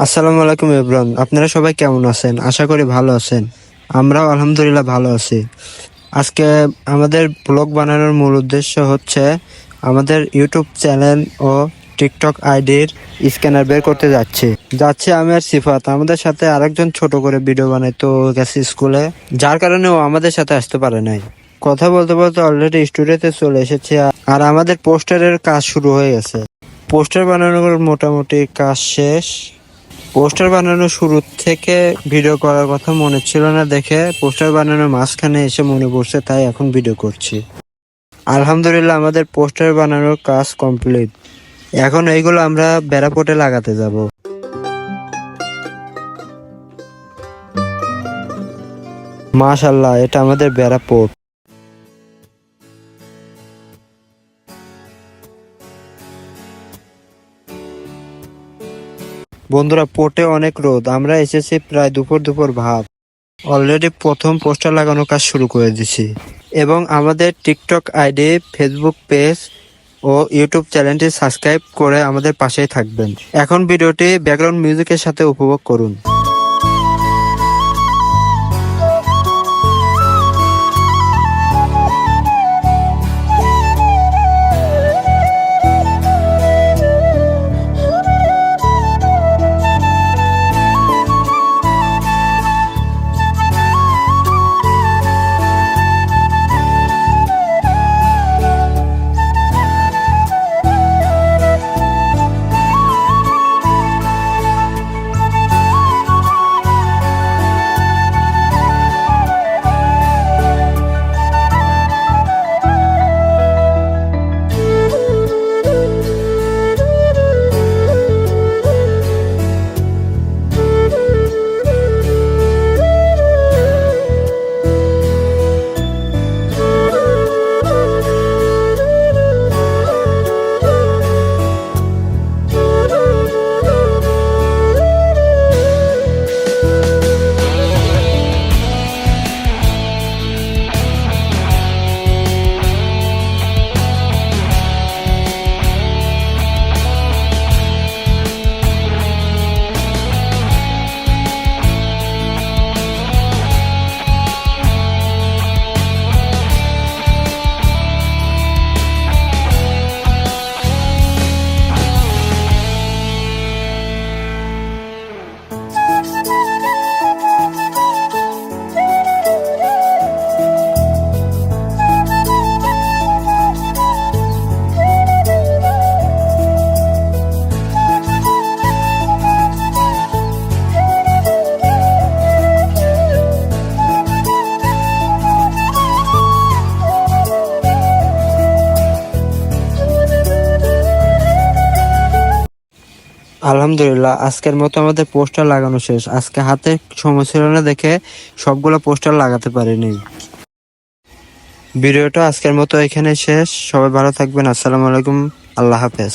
আসসালামু আলাইকুম এভরিওয়ান, আপনারা সবাই কেমন আছেন? আশা করি ভালো আছেন। আমরাও আলহামদুলিল্লাহ ভালো আছি। আজকে আমাদের ব্লগ বানানোর মূল উদ্দেশ্য হচ্ছে আমাদের ইউটিউব চ্যানেল ও টিকটক আইডির স্ক্যানার বের করতে যাচ্ছে আমি আর সিফাত। আমাদের সাথে আরেকজন ছোট করে ভিডিও বানাইতে গেছে স্কুলে, যার কারণে ও আমাদের সাথে আসতে পারে নাই। কথা বলতে বলতে অলরেডি স্টুডিওতে চলে এসেছে আর আমাদের পোস্টারের কাজ শুরু হয়ে গেছে। পোস্টার বানানোর মোটামুটি কাজ শেষ। পোস্টার বানানোর শুরু থেকে ভিডিও করার কথা মনে ছিল না দেখে পোস্টার বানানোর মাঝখানে এসে মনে পড়ছে, তাই এখন ভিডিও করছি। আলহামদুলিল্লাহ আমাদের পোস্টার বানানোর কাজ কমপ্লিট। এখন এইগুলো আমরা বেড়াপটে লাগাতে যাব। মাশাআল্লাহ, এটা আমাদের বেড়াপট। বন্ধুরা, পোটে অনেক রোদ, আমরা এসেছি প্রায় দুপুর ভাব। অলরেডি প্রথম পোস্টার লাগানোর কাজ শুরু করে দিছি এবং আমাদের টিকটক আইডি, ফেসবুক পেজ ও ইউটিউব চ্যানেলটি সাবস্ক্রাইব করে আমাদের পাশেই থাকবেন। এখন ভিডিওটি ব্যাকগ্রাউন্ড মিউজিকের সাথে উপভোগ করুন। আলহামদুলিল্লাহ, আজকের মতো আমাদের পোস্টার লাগানো শেষ। আজকে হাতে সময় ছিল না দেখে সবগুলো পোস্টার লাগাতে পারিনি। ভিডিওটা আজকের মতো এখানে শেষ। সবাই ভালো থাকবেন। আসসালামু আলাইকুম, আল্লাহ হাফেজ।